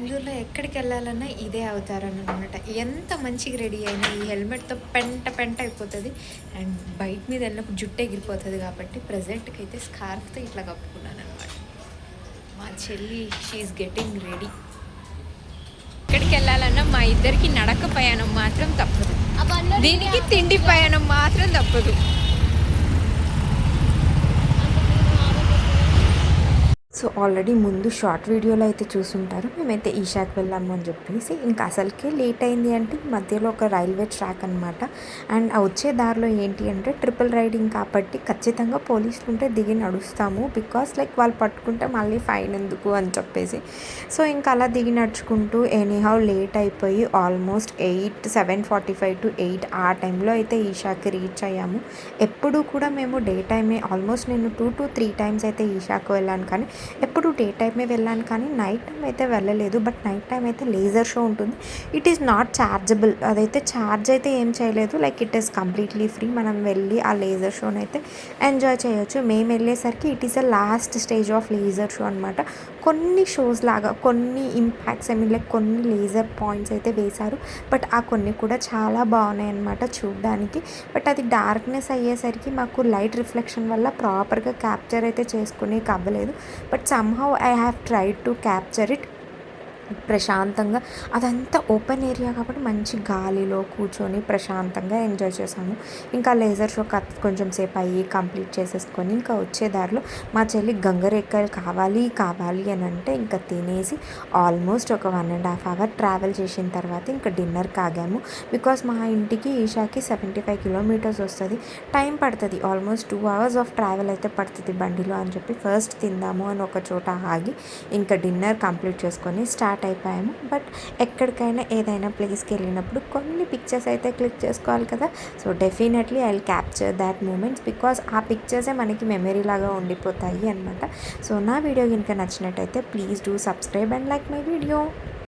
బెంగుళూరులో ఎక్కడికెళ్ళాలన్నా ఇదే అవతారమనమాట. ఎంత మంచిగా రెడీ అయినా ఈ హెల్మెట్‌తో పెంట పెంట అయిపోతది. అండ్ బైక్ మీద ఎళ్ళినప్పుడు జుట్టు ఎగిరిపోతది కాబట్టి ప్రెజెంట్‌కైతే స్కార్ఫ్‌తో ఇట్లా కప్పుకున్నాననమాట. మా చెల్లి షీ ఈస్ గెట్టింగ్ రెడీ. ఎక్కడికెళ్ళాలన్నా మా ఇద్దరికి నడక ప్రయాణం మాత్రం తప్పదు. దీనికి తిండి ప్రయాణం మాత్రం తప్పదు. సో ఆల్రెడీ ముందు షార్ట్ వీడియోలో అయితే చూసుంటారు. మేమైతే ఈషాకి వెళ్ళాము అని చెప్పేసి. ఇంకా అసలుకే లేట్ అయింది అంటే మధ్యలో ఒక రైల్వే ట్రాక్ అనమాట. అండ్ ఆ వచ్చే దారిలో ఏంటి అంటే ట్రిపుల్ రైడింగ్ కాబట్టి ఖచ్చితంగా పోలీసులు ఉంటే దిగి నడుస్తాము. బికాస్ లైక్ వాళ్ళు పట్టుకుంటే మళ్ళీ ఫైన్ ఎందుకు అని చెప్పేసి. సో ఇంకా అలా దిగి నడుచుకుంటూ ఎనీహౌ లేట్ అయిపోయి ఆల్మోస్ట్ 7:45 to 8 ఆ టైంలో అయితే ఈషాకి రీచ్ అయ్యాము. ఎప్పుడు కూడా మేము డే టైమే ఆల్మోస్ట్ నేను 2 to 3 టైమ్స్ అయితే ఈషాకు వెళ్ళాను. కానీ ఎప్పుడు డే టైమే వెళ్ళాను కానీ నైట్ టైం అయితే వెళ్ళలేదు. బట్ నైట్ టైం అయితే లేజర్ షో ఉంటుంది. It is not chargeable. అదైతే ఛార్జ్ అయితే ఏం చేయలేదు. Like it is completely free. మనం వెళ్ళి ఆ లేజర్ షోని అయితే ఎంజాయ్ చేయొచ్చు. మేము వెళ్ళేసరికి it is a last stage of laser show అనమాట. కొన్ని షోస్ లాగా కొన్ని ఇంపాక్ట్స్ లైక్ కొన్ని లేజర్ పాయింట్స్ అయితే వేశారు. బట్ ఆ కొన్ని కూడా చాలా బాగున్నాయి అనమాట చూడడానికి. బట్ అది డార్క్నెస్ అయ్యేసరికి మాకు లైట్ రిఫ్లెక్షన్ వల్ల ప్రాపర్గా క్యాప్చర్ అయితే చేసుకునే అవ్వలేదు. But somehow I have tried to capture it. ప్రశాంతంగా అదంతా ఓపెన్ ఏరియా కాబట్టి మంచి గాలిలో కూర్చొని ప్రశాంతంగా ఎంజాయ్ చేసాము. ఇంకా లేజర్ షో కొంచెం సేపు అయ్యి కంప్లీట్ చేసేసుకొని ఇంకా వచ్చే దారిలో మా చెల్లి గంగరెక్కలు కావాలి అని అంటే ఇంకా తినేసి ఆల్మోస్ట్ ఒక 1.5 hour ట్రావెల్ చేసిన తర్వాత ఇంకా డిన్నర్కి ఆగాము. బికాస్ మా ఇంటికి ఈషాకి 75 kilometers వస్తుంది. టైం పడుతుంది. ఆల్మోస్ట్ 2 hours ఆఫ్ ట్రావెల్ అయితే పడుతుంది బండిలో అని చెప్పి ఫస్ట్ తిందాము అని ఒక చోట ఆగి ఇంకా డిన్నర్ కంప్లీట్ చేసుకొని స్టార్ట్ అయిపోయాము. బట్ ఎక్కడికైనా ఏదైనా ప్లేస్కి వెళ్ళినప్పుడు కొన్ని పిక్చర్స్ అయితే క్లిక్ చేసుకోవాలి కదా. So definitely I will capture that moments because ఆ పిక్చర్సే మనకి మెమరీ లాగా ఉండిపోతాయి అనమాట. సో నా వీడియో కనుక నచ్చినట్టయితే please do subscribe and like my video.